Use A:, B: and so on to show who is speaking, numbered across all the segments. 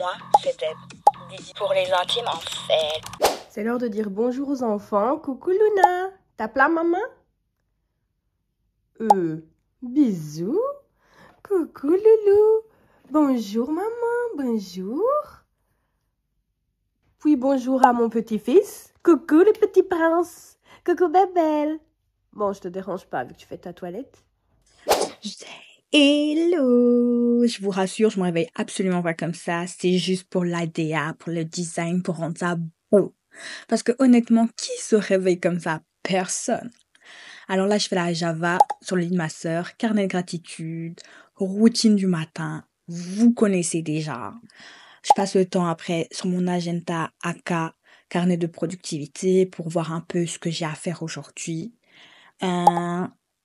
A: Moi, c'est Deb. Didi pour les intimes, en fait.
B: C'est l'heure de dire bonjour aux enfants. Coucou Luna, tape la maman. Bisous. Coucou Loulou. Bonjour maman, bonjour. Puis bonjour à mon petit-fils. Coucou le petit prince. Coucou Babel. Bon, je te dérange pas vu que tu fais ta toilette.
C: Hello! Je vous rassure, je me réveille absolument pas comme ça. C'est juste pour l'idea, pour le design, pour rendre ça beau. Parce que honnêtement, qui se réveille comme ça? Personne. Alors là, je fais la Java sur le lit de ma sœur, carnet de gratitude, routine du matin. Vous connaissez déjà. Je passe le temps après sur mon agenda AK, carnet de productivité, pour voir un peu ce que j'ai à faire aujourd'hui.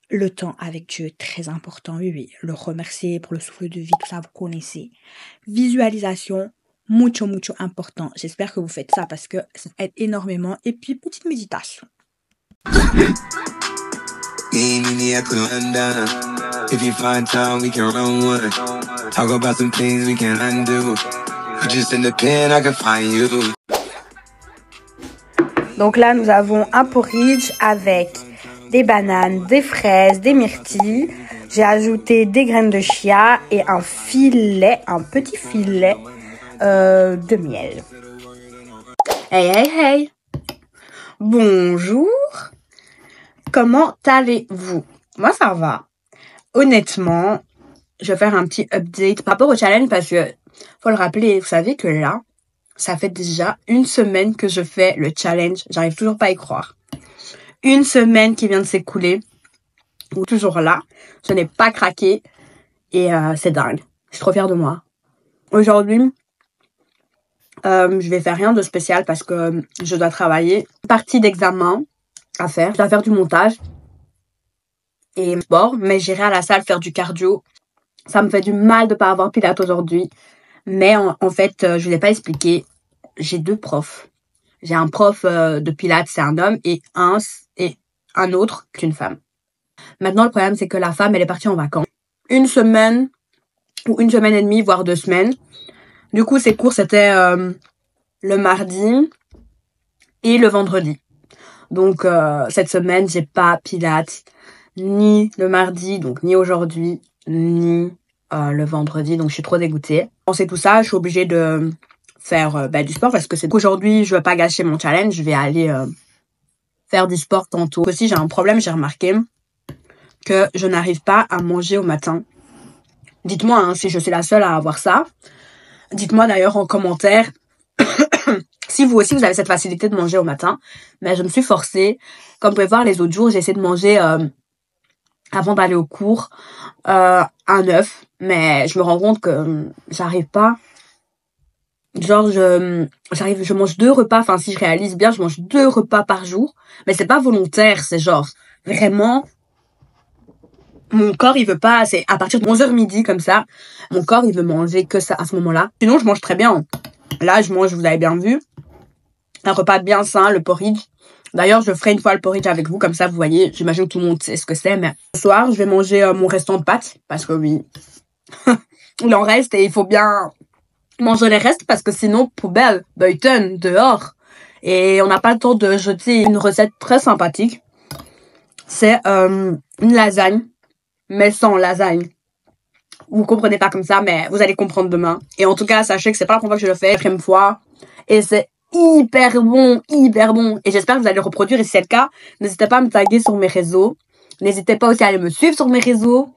C: Le temps avec Dieu, très important, oui. Le remercier pour le souffle de vie, tout ça, vous connaissez. Visualisation, mucho important. J'espère que vous faites ça parce que ça aide énormément. Et puis, petite méditation. Donc là, nous avons un porridge avec des bananes, des fraises, des myrtilles. J'ai ajouté des graines de chia et un petit filet de miel. Hey! Bonjour! Comment allez-vous? Moi, ça va. Honnêtement, je vais faire un petit update par rapport au challenge parce que, faut le rappeler, vous savez que là, ça fait déjà une semaine que je fais le challenge. J'arrive toujours pas à y croire. Une semaine qui vient de s'écouler. Ou toujours là. Je n'ai pas craqué. Et c'est dingue. Je suis trop fière de moi. Aujourd'hui, je vais faire rien de spécial parce que je dois travailler. Partie d'examen à faire. Je dois faire du montage. Et sport. Mais j'irai à la salle faire du cardio. Ça me fait du mal de pas avoir pilates aujourd'hui. Mais en fait, je vous ai pas expliqué. J'ai deux profs. J'ai un prof de pilates, c'est un homme, et un autre, c'est une femme. Maintenant, le problème, c'est que la femme, elle est partie en vacances. Une semaine, ou une semaine et demie, voire 2 semaines. Du coup, ses cours, c'était le mardi et le vendredi. Donc, cette semaine, j'ai pas pilates, ni le mardi, donc ni aujourd'hui, ni le vendredi. Donc, je suis trop dégoûtée. Quand c'est tout ça, je suis obligée de faire du sport parce que c'est qu'aujourd'hui, je veux pas gâcher mon challenge. Je vais aller faire du sport tantôt. Aussi, j'ai un problème, j'ai remarqué que je n'arrive pas à manger au matin. Dites-moi hein, si je suis la seule à avoir ça. Dites-moi d'ailleurs en commentaire si vous aussi vous avez cette facilité de manger au matin. Mais je me suis forcée. Comme vous pouvez voir, les autres jours, j'ai essayé de manger avant d'aller au cours un œuf. Mais je me rends compte que j'arrive pas. Genre, je mange 2 repas. Enfin, si je réalise bien, je mange 2 repas par jour. Mais c'est pas volontaire. C'est genre, vraiment, mon corps, il veut pas, c'est à partir de 11h midi, comme ça. Mon corps, il veut manger que ça à ce moment-là. Sinon, je mange très bien. Là, je mange, vous avez bien vu, un repas bien sain, le porridge. D'ailleurs, je ferai une fois le porridge avec vous, comme ça, vous voyez. J'imagine que tout le monde sait ce que c'est, mais ce soir, je vais manger mon restant de pâtes. Parce que oui, il en reste et il faut bien manger les restes parce que sinon, poubelle, buiten, dehors. Et on n'a pas le temps de jeter une recette très sympathique. C'est une lasagne, mais sans lasagne. Vous comprenez pas comme ça, mais vous allez comprendre demain. Et en tout cas, sachez que c'est pas la première fois que je le fais, la 4e fois. Et c'est hyper bon. Et j'espère que vous allez le reproduire. Et si c'est le cas, n'hésitez pas à me taguer sur mes réseaux. N'hésitez pas aussi à aller me suivre sur mes réseaux.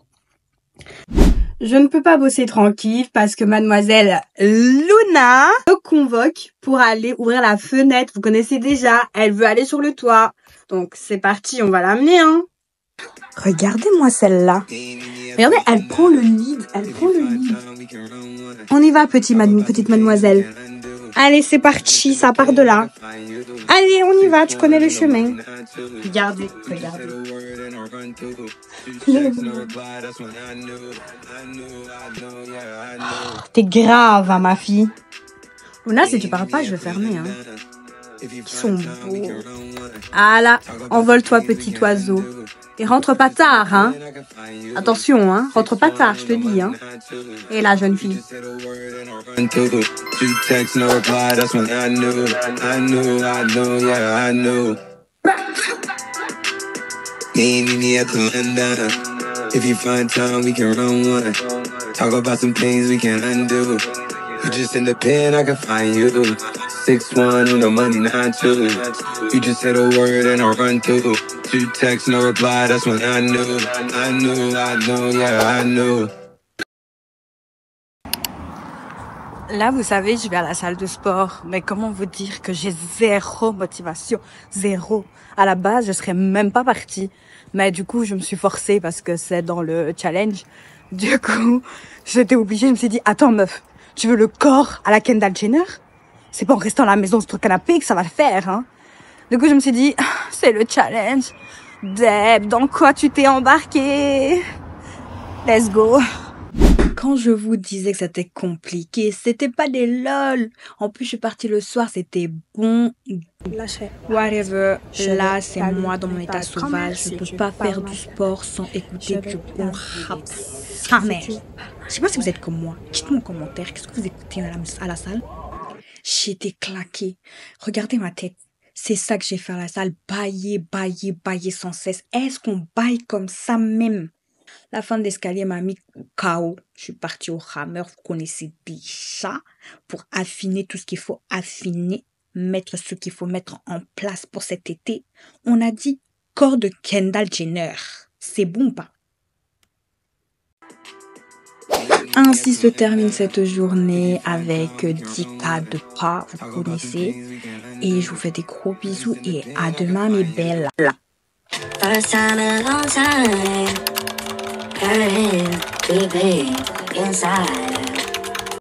C: Je ne peux pas bosser tranquille parce que mademoiselle Luna me convoque pour aller ouvrir la fenêtre. Vous connaissez déjà, elle veut aller sur le toit. Donc c'est parti, on va l'amener hein. Regardez-moi celle-là. Regardez, elle prend le lead. On y va petite mademoiselle. Allez, c'est parti, ça part de là. Allez, on y va, tu connais le chemin. Regardez. T'es grave, hein, ma fille. Luna, si tu parles pas, je vais fermer. Hein. Ils sont beaux. Ah là, envole-toi, petit oiseau. Et rentre pas tard, hein. Attention, hein. Rentre pas tard, je te dis, hein. Et la jeune fille.
D: If you find time, we can run one. Talk about some things we can undo. You just in the pen, I can find you. 6'1", no money, 9'2". You just say the word and I run through. 2 texts, no reply, that's when I knew, yeah, I knew.
C: Là, vous savez, je vais à la salle de sport. Mais comment vous dire que j'ai zéro motivation. Zéro. À la base, je serais même pas partie. Mais du coup, je me suis forcée parce que c'est dans le challenge. Du coup, j'étais obligée. Je me suis dit, attends meuf, tu veux le corps à la Kendall Jenner? C'est pas en restant à la maison sur le canapé que ça va le faire, hein. Du coup, je me suis dit, c'est le challenge. Deb, dans quoi tu t'es embarquée? Let's go. Quand je vous disais que c'était compliqué, c'était pas des lol. En plus, je suis partie le soir, c'était bon. Whatever. Là, c'est moi dans mon état sauvage. Je peux pas faire du sport sans écouter du bon rap. Ah merde. Je sais pas si vous êtes comme moi. Dites-moi en commentaire, qu'est-ce que vous écoutez à la salle? J'étais claquée. Regardez ma tête. C'est ça que j'ai fait à la salle. Bailler sans cesse. Est-ce qu'on baille comme ça même? La fin de l'escalier m'a mis KO. Je suis partie au rameur, vous connaissez déjà, pour affiner tout ce qu'il faut affiner, mettre ce qu'il faut mettre en place pour cet été. On a dit corps de Kendall Jenner. C'est bon ou pas? Ainsi se termine cette journée avec 10K de pas, vous connaissez. Et je vous fais des gros bisous et à demain mes belles.
E: First time in a long time. Hurting, too big inside.